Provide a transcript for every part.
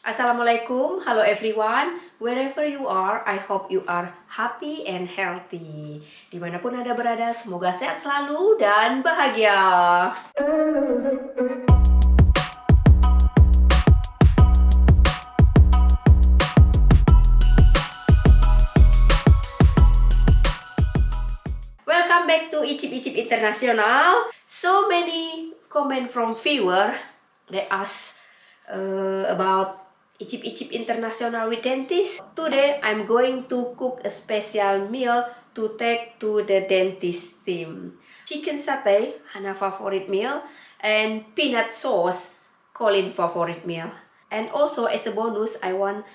Assalamualaikum, hello everyone. Wherever you are, I hope you are happy and healthy. Dimanapun Anda berada, semoga sehat selalu dan bahagia. Welcome back to Icip-Icip International. So many comment from viewer, they ask about Icip-Icip International with dentist. Today I'm going to cook a special meal to take to the dentist team. Chicken satay, Hana favorite meal, and peanut sauce, Colin favorite meal. And also as a bonus, I want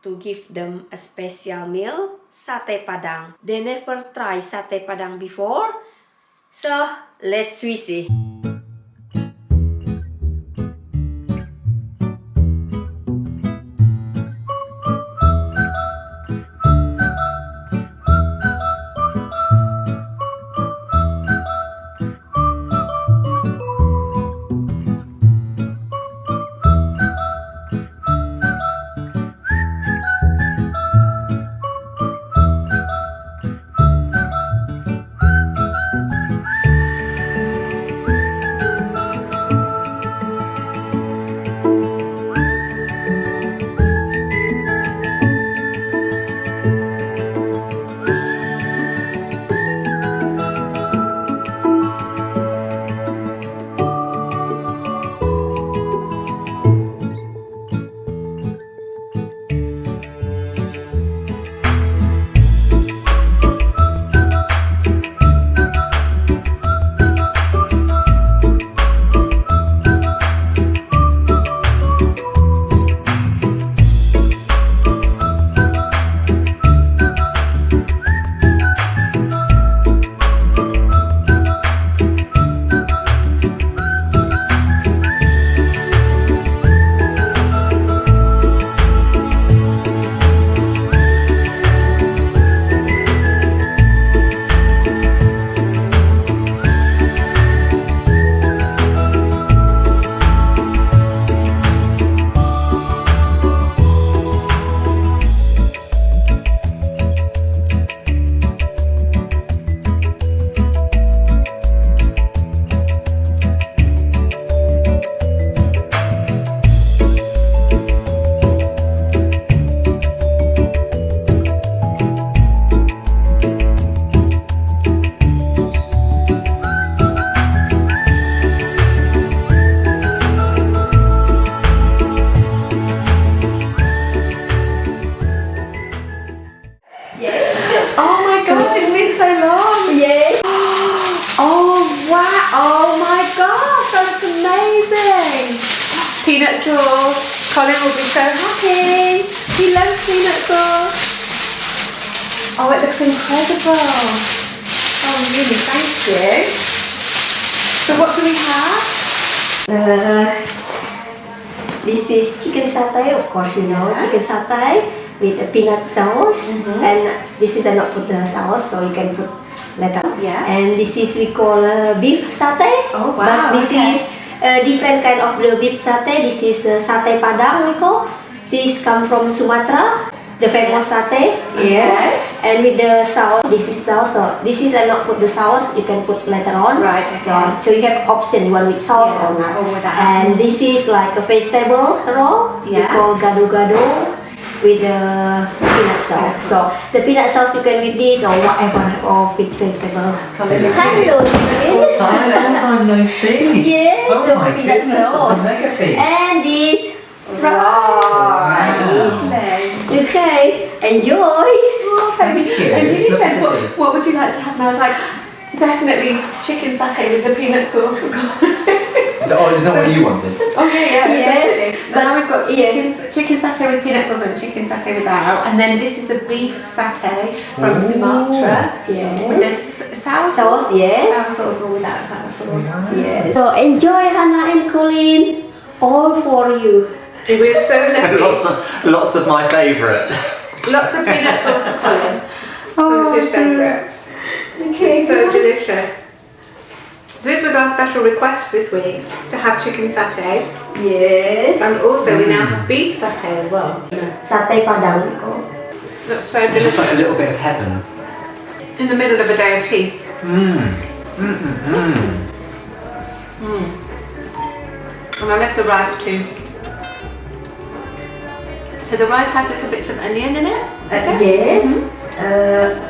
to give them a special meal, Sate Padang. They never try Sate Padang before, so let's see. Oh my gosh, it's been so long! Yes. Oh wow! Oh my gosh, that looks amazing! Peanut sauce. Colin will be so happy. He loves peanut sauce. Oh, it looks incredible. Oh, really, thank you. So what do we have? This is chicken satay, of course you know, chicken satay with a peanut sauce, and this is not put the sauce, so you can put later. Yeah. And this is we call beef satay. Oh wow! But this is a different kind of the beef satay. This is Sate Padang we call. This come from Sumatra, the famous satay. Okay. And with the sauce, this is sauce. So this is not put the sauce. You can put later on. Right, okay. So you have option. You want with sauce or not. Or without. And this is like a vegetable roll. We Yeah. call gado-gado with the peanut sauce. So the peanut sauce you can with this or whatever or with vegetable. Hello, Hi, long time no see. Yes, Oh the my peanut goodness, sauce. it's a mega feast. And this Right. Okay, enjoy. Oh, Thank you. And It's you lovely said, to see. what would you like to have? And I was like, definitely chicken satay with the peanut sauce. Oh, is that what you wanted? Oh yeah, Yeah. definitely. So But- now we've got yeah. chicken satay with peanut sauce and chicken satay without. And then this is a beef satay from Ooh. Sumatra. With Yes. this sour Sauce, yes. Sour sauce or without sour sauce. Yes. So enjoy, Hannah and Colin. All for you. It was so lovely. lots of my favourite. Lots of peanut sauce for Colin. Oh, Which is favourite. Okay, So delicious. So this was our special request this week, to have chicken satay Yes. And also we now have beef satay as well. Sate Padang. Oh. That's so It's just delicious. like a little bit of heaven. In the middle of a day of tea. And I love the rice too. So the rice has little bits of onion in it? Yes.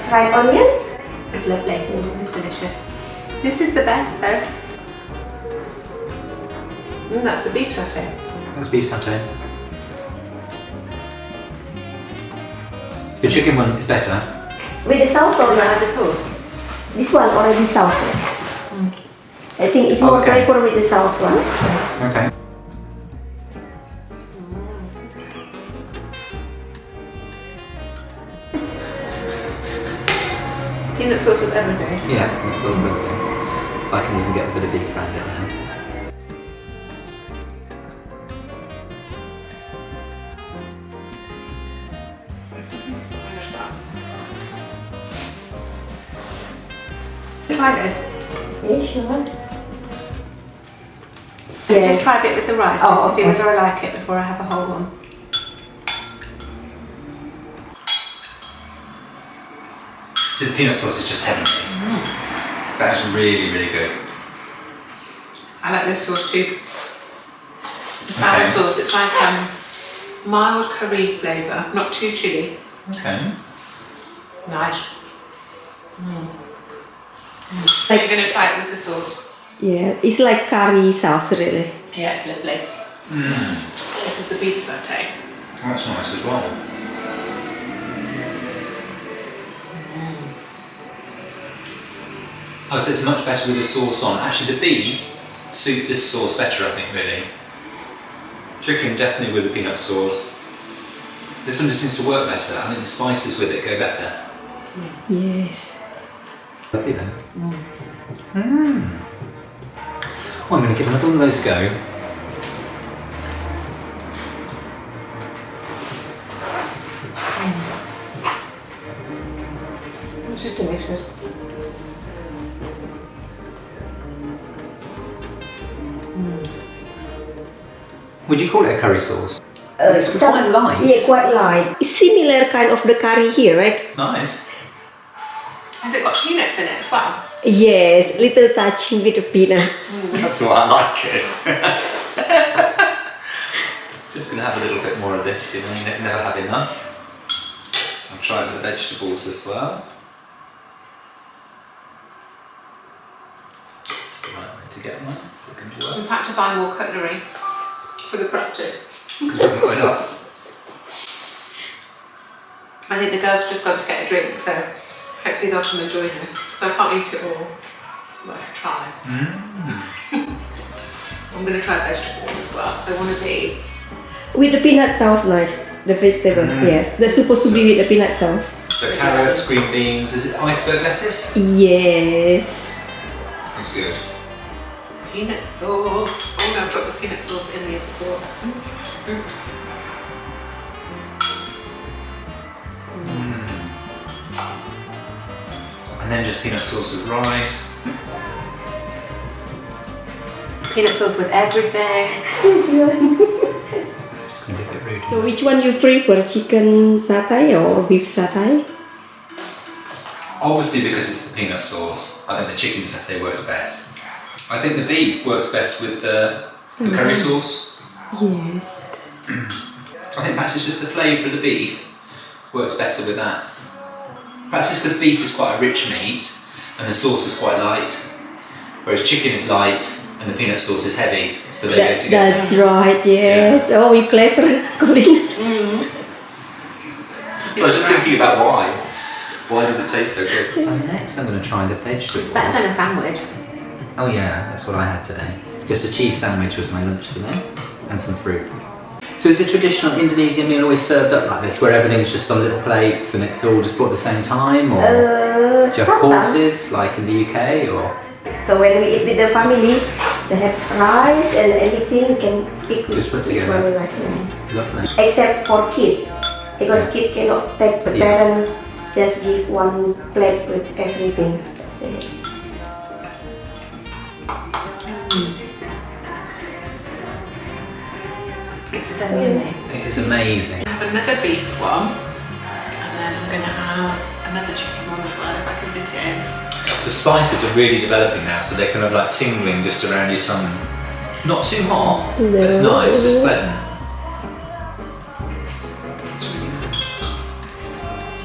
Fried onion. It's lovely. It's delicious. This is the best though. That's the beef satay. That's beef satay. The chicken one is better. With the sauce or I not? like the sauce. This one already sauce. I think it's more Okay. flavor with the sauce one. Okay. Peanut sauce with everything. Yeah, that sounds good. I can even get a bit of beef around it now. Try this. Yeah, sure. Just try a bit with the rice, Oh, just to see okay. whether I like it before I have a whole one. So the peanut sauce is just heavenly. That's really, really good. I like this sauce too. The sour sauce, it's like mild curry flavour, not too chilli. Okay. Nice. You're going to try it with the sauce. Yeah, it's like curry sauce really. Yeah, it's lovely. This is the beef satay. Well, that's nice as well. Oh, so it's much better with the sauce on. Actually, the beef suits this sauce better, I think, really. Chicken, definitely with the peanut sauce. This one just seems to work better. I think the spices with it go better. Yes. Lovely then. Well, I'm going to give another one of those a go. This is delicious. Would you call it a curry sauce? It's quite light. Yeah, quite light. It's similar kind of the curry here, right? It's nice. Has it got peanuts in it as well? Yes, little touching with the peanut. That's why I like it. Just going to have a little bit more of this, you know, you never have enough. I'll try it with the vegetables as well. It's the right way to get one. Is it going to work? We've had to buy more cutlery for the practice. Because we haven't got enough. I think the girls just gone to get a drink, so hopefully they'll come enjoy this. So I can't eat it all, but I can try. I'm going to try vegetable as well, so one of these. With the peanut sauce, nice. The vegetable, yes. They're supposed to be with the peanut sauce. So carrots, green beans, is it iceberg lettuce? Yes. It's good. Peanut sauce. Oh no, I've dropped the peanut sauce in the other sauce. Oops. And then just peanut sauce with rice. Peanut sauce with everything. This one. It's going to be a bit rude. So which one you prefer, chicken satay or beef satay? Obviously, because it's the peanut sauce, I think the chicken satay works best. I think the beef works best with the curry sauce. Yes. I think perhaps it's just the flavour of the beef works better with that. Perhaps it's because beef is quite a rich meat and the sauce is quite light, whereas chicken is light and the peanut sauce is heavy, so they go together. That's right, yes. Oh, you clever, Colin. Well, just thinking about why. Why does it taste so good? So next I'm going to try the vegetables. Better than a sandwich. Oh yeah, that's what I had today. Just a cheese sandwich was my lunch today, and some fruit. So is a traditional Indonesian meal always served up like this, where everything's just on little plates and it's all just brought at the same time, or do you have courses like in the UK, or? So when we eat with the family, they have rice and everything can pick Just put which together. one we like. Yes. Lovely. Except for kid, because kid cannot take the Yeah. parent just give one plate with everything. That's it. It is amazing. I have another beef one, and then I'm going to have another chicken one as well if I can fit it in. The spices are really developing now, so they're kind of like tingling just around your tongue. Not too hot, but it's nice, just pleasant. It's really nice.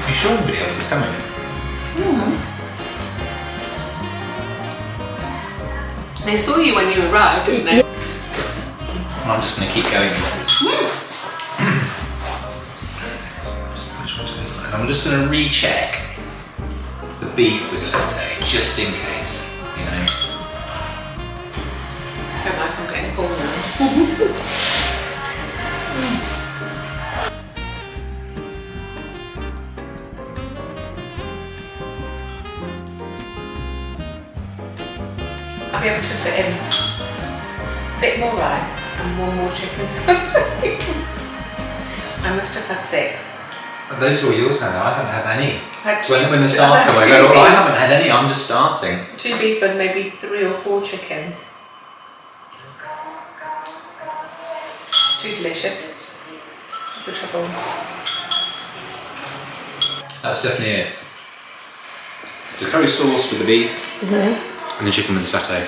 You sure anybody else is coming? They saw you when you arrived, didn't they? Well, I'm just going to keep going with this. And I'm just going to recheck the beef with satay, just in case, you know. So nice, I'm getting full now. I'll be able to fit in a bit more rice and one more chicken satay. I must have had 6. And those are all yours now, I haven't had any. Had So two- when the staff I've had come, I two go, oh, I beef. haven't had any, I'm just starting. 2 beef and maybe 3 or 4 chicken. It's too delicious. That's the trouble. That's definitely it. The curry sauce with the beef and the chicken with the satay.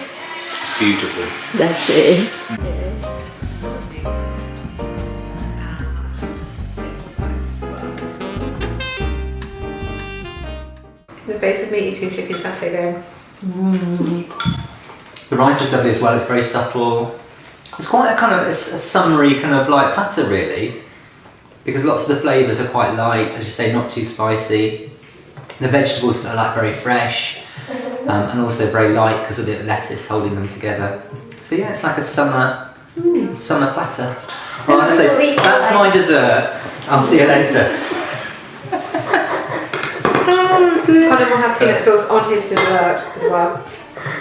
Beautiful. That's it. The face of me eating chicken satay going. The rice is lovely as well, it's very subtle. It's quite a kind of, it's a summery kind of like platter really, because lots of the flavours are quite light, as you say, not too spicy. The vegetables are like very fresh, and also very light because of the lettuce holding them together. So yeah, it's like a summer platter. Well, I'll say, that's my dessert. I'll see you later. Colin will have peanut sauce on his dessert as well.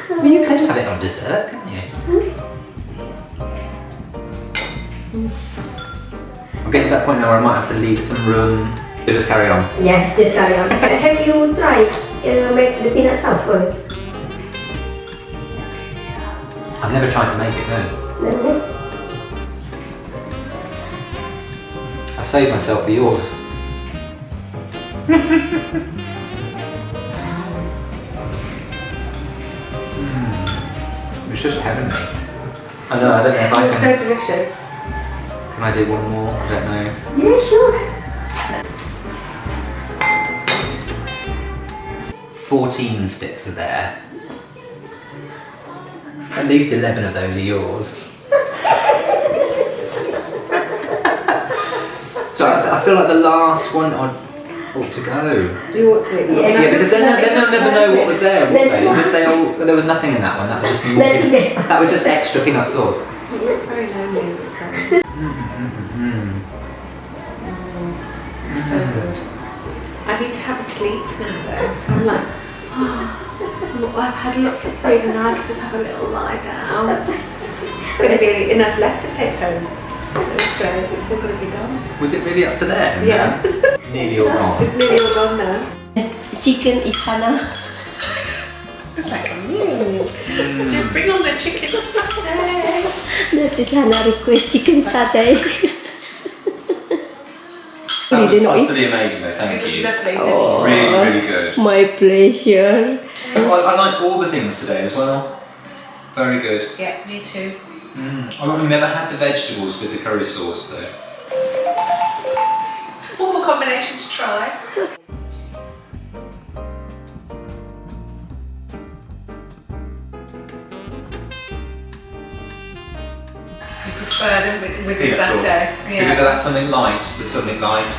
Well, you could have it on dessert, couldn't you? I'm getting to that point now where I might have to leave some room. So just carry on. Yes, just carry on. Have you tried make the peanut sauce for it? I've never tried to make it, no. No? I saved myself for yours. It's just heavenly. I know, I don't know if I It's can. so delicious. Can I do one more? I don't know. Yeah, sure. 14 sticks are there. At least 11 of those are yours. So I feel like the last one ought to go. You ought to. Yeah, because then they'll never know what was there, will they? They'll just say, oh, there was nothing in that one. That was just that was just extra peanut sauce. It's very lonely. So good. I need to have a sleep now though. I'm like, I've had lots of food and now I can just have a little lie down. There's going to be enough left to take home. So it's all going to be gone. Was it really up to them? Yeah. Nearly all gone. It's nearly all gone now. Chicken is Hana. It's like, Just bring on the chicken satay. That is Hana request chicken satay. That was utterly amazing though, thank It was you. lovely. Oh. Really, really good. My pleasure. I liked all the things today as well. Very good. Yeah, me too. I've never had the vegetables with the curry sauce though. One more combination to try. You prefer them with the Peanut sauce. satay? Because that's something light, but something light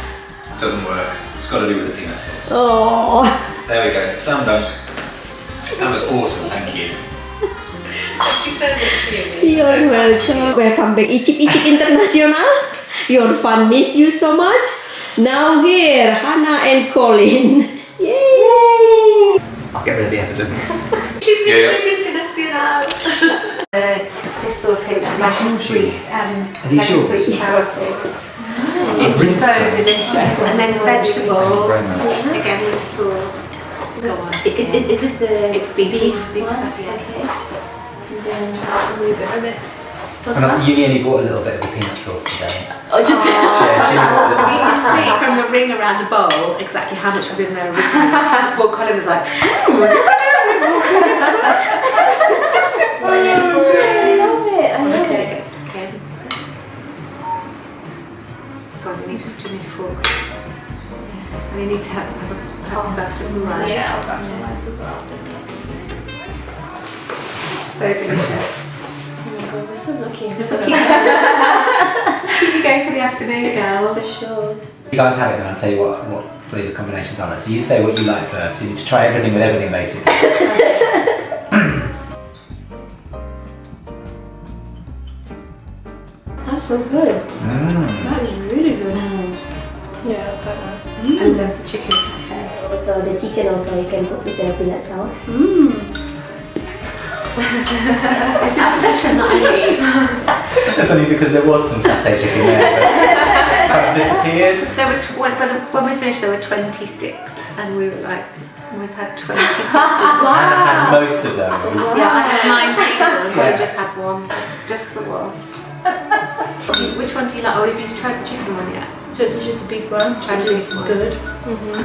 doesn't work. It's got to do with the peanut sauce. Oh. There we go, slam dunk. That was awesome, thank you. Thank you so much, Yuni. You're welcome. Welcome back, Icip International. Your fun miss you so much. Now here, Hannah and Colin. Yay! I'll get rid of the evidence. Chip International. This sauce here, which is like a sweet, these like a yours? sweet and sour sauce. In It's Really so strong. delicious. And then vegetables, Very much. again with sauce. Go on. Is this the It's beef one? satay. Okay. And then a wee bit of this. What's And that? Yuni only bought a little bit of the peanut sauce today. Oh, just Yeah, she only bought a You little can see from the ring around the bowl exactly how much was in there originally. Well, Colin was like, I love it. I love okay, it. get stuck in. God, we need a fork. And you need to have stuff just like Yeah, I'll grab some rice as well. so delicious. Oh my god, we're so lucky. It's okay. Keep you going for the afternoon, girl. For sure. You guys have it, then I'll tell you what flavour combinations are like. So you say what you like first. You need to try everything with everything, basically. That's so good. That is really good. Yeah, quite nice. I love the chicken satay. Also, the chicken also you can put with the peanut sauce. It's a tradition that I need. That's only because there was some satay chicken there, but it's kind of disappeared. There were when we finished, there were 20 sticks, and we were like, we've had 20 pieces. Hannah had most of those. Yeah, I had 19 of them. Yeah. We just had one, just the one. Which one do you like? Oh, have you tried the chicken one yet? So this is the beef one. Try the beef one. Good.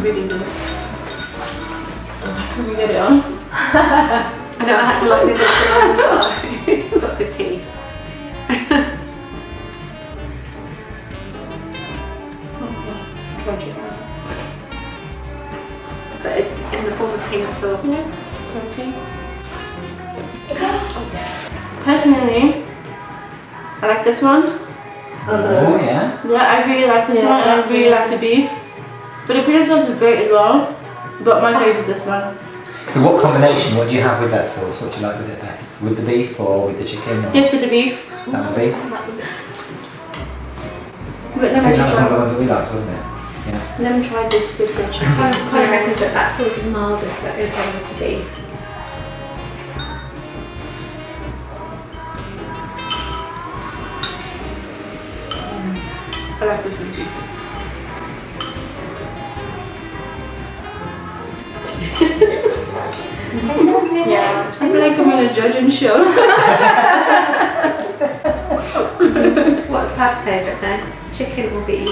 Really good. Can we get it on? I know I had to like nibble it on the side. Got good teeth. But it's in the form of peanut sauce. Yeah, protein. Personally, I like this one. Oh, yeah. Yeah, I really like this one, and I really like the beef. But the peanut sauce is great as well. But my favourite is this one. So what combination, what do you have with that sauce? What do you like with it best? With the beef or with the chicken? Or Yes, with the beef. that would be? But I let me think that was one of the try. ones that we liked, wasn't it? Yeah. Let me try this with the chicken. Colin reckons that sauce is mildest that is one with the beef. I like this with beef. Yeah, I feel like I'm in a judging show. What's Pav's favourite then? Chicken or beef?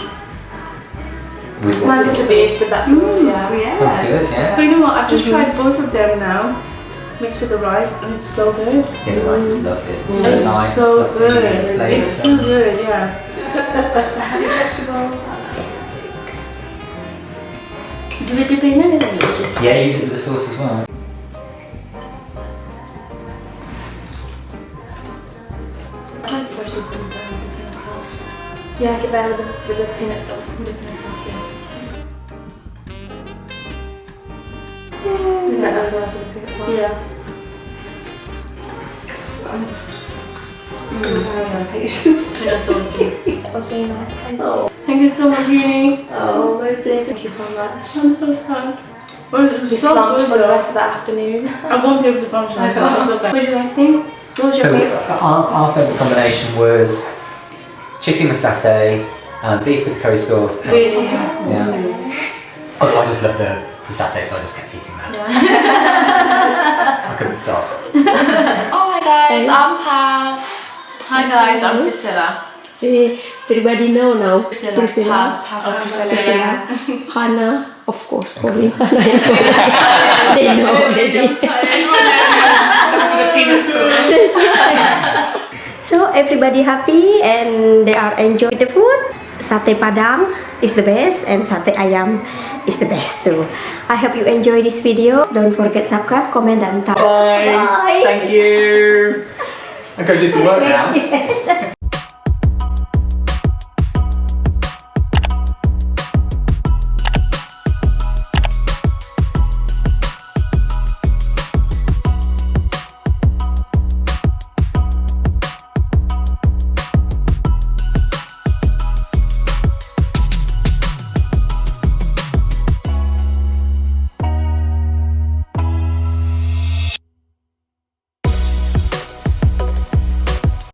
With what Mine is sauce? the beef with that sauce, yeah. Yeah. That's good, yeah. But you know what? I've just tried both of them now, mixed with the rice, and it's so good. Yeah, the rice is lovely. It's so It's light, so fluffy, good. flavour. It's so good, yeah. Do we dip in anything or just? Yeah, use it with the sauce as well. Yeah, get better with the peanut sauce. The peanut sauce, yeah. Yeah, that's nice with the peanut sauce. Yeah. Peanut sauce. That was really nice. Oh. Thank you so much, Yuni. Oh, my pleasure. Thank you so much. I'm so sad. Well, it's We so slumped good for the though. rest of the afternoon. I won't be able to function. I know. It's okay. What do you guys think? What was your So favourite? our favourite combination was chicken with satay, beef with curry sauce. Really? Yeah. Oh, I just love the satay, so I just kept eating that. I couldn't stop. Oh, hi guys, I'm Pav. Hi guys, I'm Priscilla. See, everybody know now. Priscilla. Pav and Priscilla. Hannah, of course, calling Hannah. They know already. Everyone knows for the peanut sauce. That's right. So everybody happy and they are enjoying the food. Sate Padang is the best and Sate Ayam is the best too. I hope you enjoy this video. Don't forget subscribe, comment and tag. Bye. Thank you. I'm going to do some work now.